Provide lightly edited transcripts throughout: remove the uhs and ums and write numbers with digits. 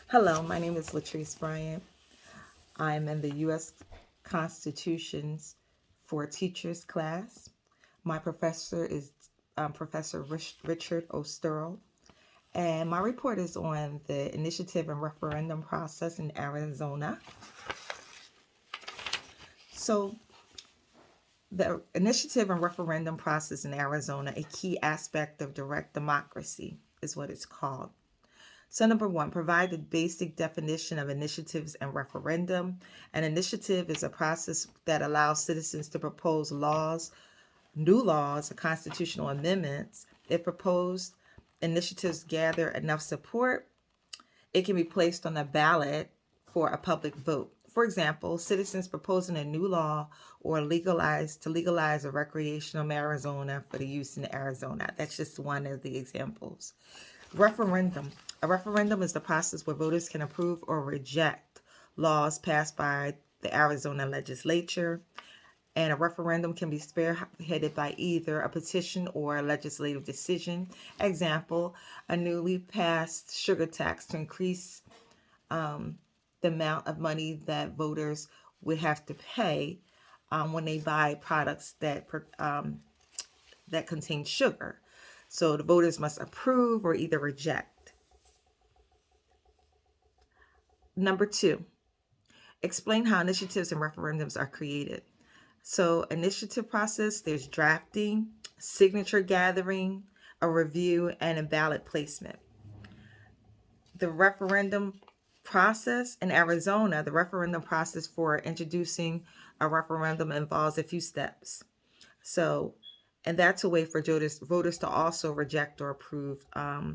Hello, my name is Latrice Bryant. I'm in the U.S. Constitutions for Teachers class. My professor is Professor Richard Osterl, and my report is on the initiative and referendum process in Arizona. So, the initiative and referendum process in Arizona, a key aspect of direct democracy, is what it's called. So, number one, provide the basic definition of initiatives and referendum. An initiative is a process that allows citizens to propose laws, new laws, or constitutional amendments. If proposed initiatives gather enough support, it can be placed on a ballot for a public vote. For example, citizens proposing a new law or legalize a recreational marijuana for the use in Arizona. That's just one of the examples. Referendum. A referendum is the process where voters can approve or reject laws passed by the Arizona legislature. And a referendum can be spearheaded by either a petition or a legislative decision. Example, a newly passed sugar tax to increase the amount of money that voters would have to pay when they buy products that contain sugar. So the voters must approve or either reject. Number two, explain how initiatives and referendums are created. So, initiative process, there's drafting, signature gathering, a review, and a ballot placement. The referendum process in Arizona, the referendum process for introducing a referendum involves a few steps. So, and that's a way for voters to also reject or approve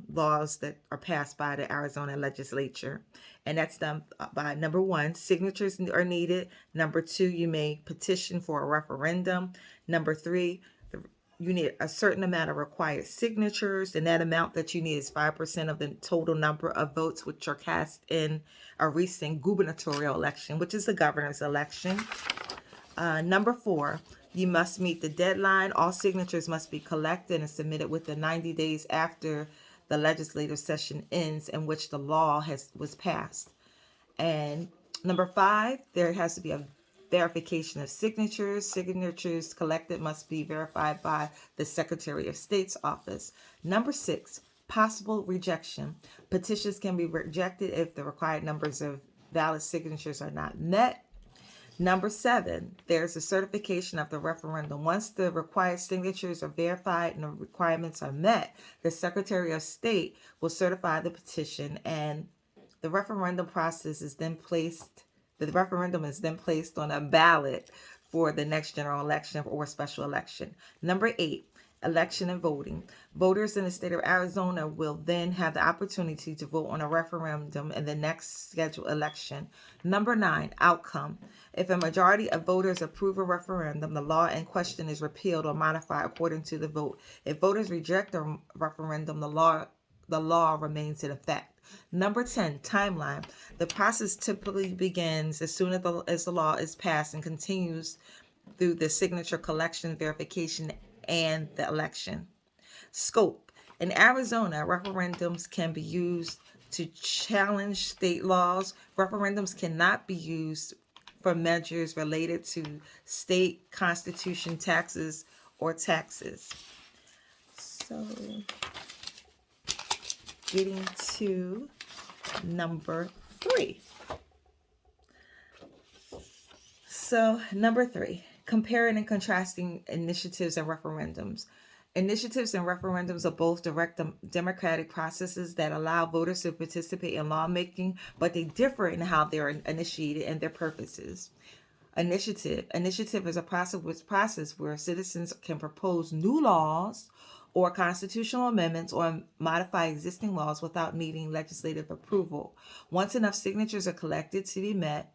laws that are passed by the Arizona legislature. And that's done by number one, signatures are needed. Number two, you may petition for a referendum. Number three, you need a certain amount of required signatures, and that amount that you need is 5% of the total number of votes which are cast in a recent gubernatorial election, which is the governor's election. Number four, you must meet the deadline. All signatures must be collected and submitted within 90 days after the legislative session ends in which the law was passed. And number five, there has to be a verification of signatures. Signatures collected must be verified by the Secretary of State's office. Number six, possible rejection. Petitions can be rejected if the required numbers of valid signatures are not met. Number seven, there's a certification of the referendum. Once the required signatures are verified and the requirements are met, the Secretary of State will certify the petition, and the referendum process is then placed. The referendum is then placed on a ballot for the next general election or special election. Number eight, election and voting. Voters in the state of Arizona will then have the opportunity to vote on a referendum in the next scheduled election. Number nine, outcome. If a majority of voters approve a referendum, the law in question is repealed or modified according to the vote. If voters reject a referendum, the law remains in effect. Number 10, timeline. The process typically begins as soon as the law is passed and continues through the signature collection, verification, and the election. Scope. In Arizona, referendums can be used to challenge state laws. Referendums cannot be used for measures related to state constitution, taxes, or taxes. So, getting to number three. So, number three, comparing and contrasting initiatives and referendums. Initiatives and referendums are both direct democratic processes that allow voters to participate in lawmaking, but they differ in how they're initiated and their purposes. Initiative is a process where citizens can propose new laws or constitutional amendments or modify existing laws without needing legislative approval. Once enough signatures are collected to be met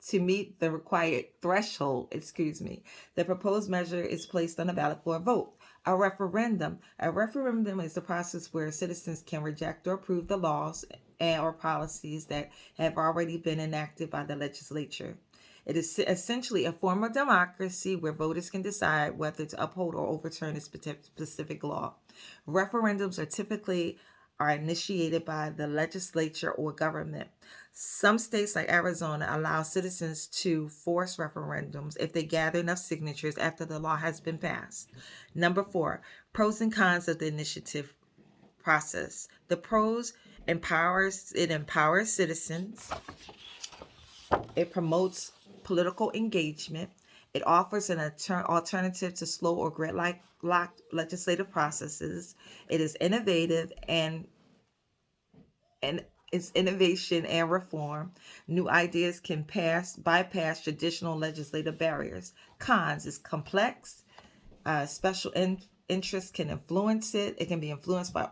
to meet the required threshold, the proposed measure is placed on the ballot for a vote. A referendum is the process where citizens can reject or approve the laws or policies that have already been enacted by the legislature. It is essentially a form of democracy where voters can decide whether to uphold or overturn a specific law. Referendums are typically are initiated by the legislature or government. Some states, like Arizona, allow citizens to force referendums if they gather enough signatures after the law has been passed. Number four, pros and cons of the initiative process. The pros: empowers citizens. It promotes political engagement. It offers an alternative to slow or gridlock legislative processes. It is innovative and its innovation and reform. New ideas can bypass traditional legislative barriers. Cons is complex. Special interests can influence it. It can be influenced by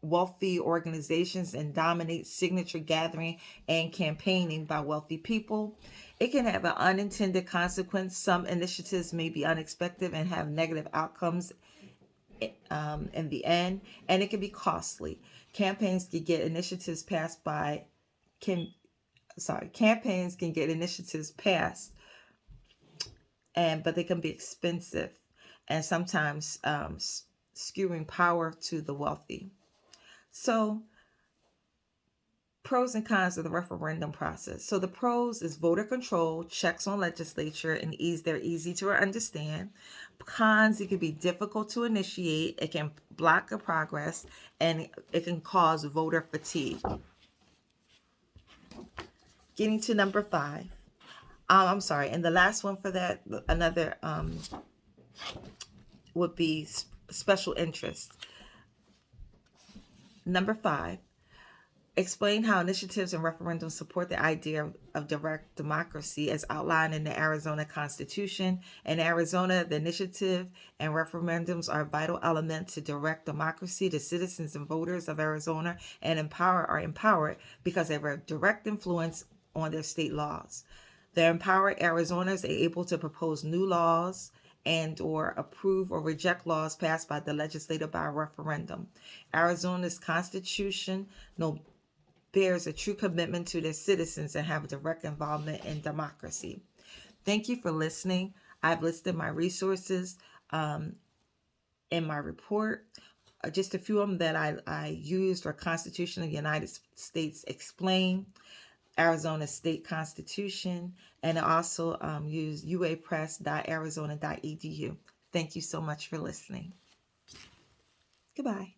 wealthy organizations and dominate signature gathering and campaigning by wealthy people. It can have an unintended consequence. Some initiatives may be unexpected and have negative outcomes in the end, and it can be costly. Campaigns can get initiatives passed by can campaigns can get initiatives passed, but they can be expensive and sometimes skewing power to the wealthy. So, pros and cons of the referendum process. So the pros is voter control, checks on legislature, and they're easy to understand. Cons: it can be difficult to initiate, it can block the progress, and it can cause voter fatigue. Getting to number five. I'm sorry, and the last one for that, another would be special interest. Number five, explain how initiatives and referendums support the idea of direct democracy as outlined in the Arizona Constitution. In Arizona, the initiative and referendums are a vital element to direct democracy. The citizens and voters of Arizona are empowered because they have a direct influence on their state laws. The empowered Arizonans are able to propose new laws and or approve or reject laws passed by the legislature by referendum. Arizona's constitution bears a true commitment to their citizens and have direct involvement in democracy. Thank you for listening. I've listed my resources in my report. Just a few of them that I used are Constitution of the United States Explained, Arizona State Constitution, and I also use uapress.arizona.edu. Thank you so much for listening. Goodbye.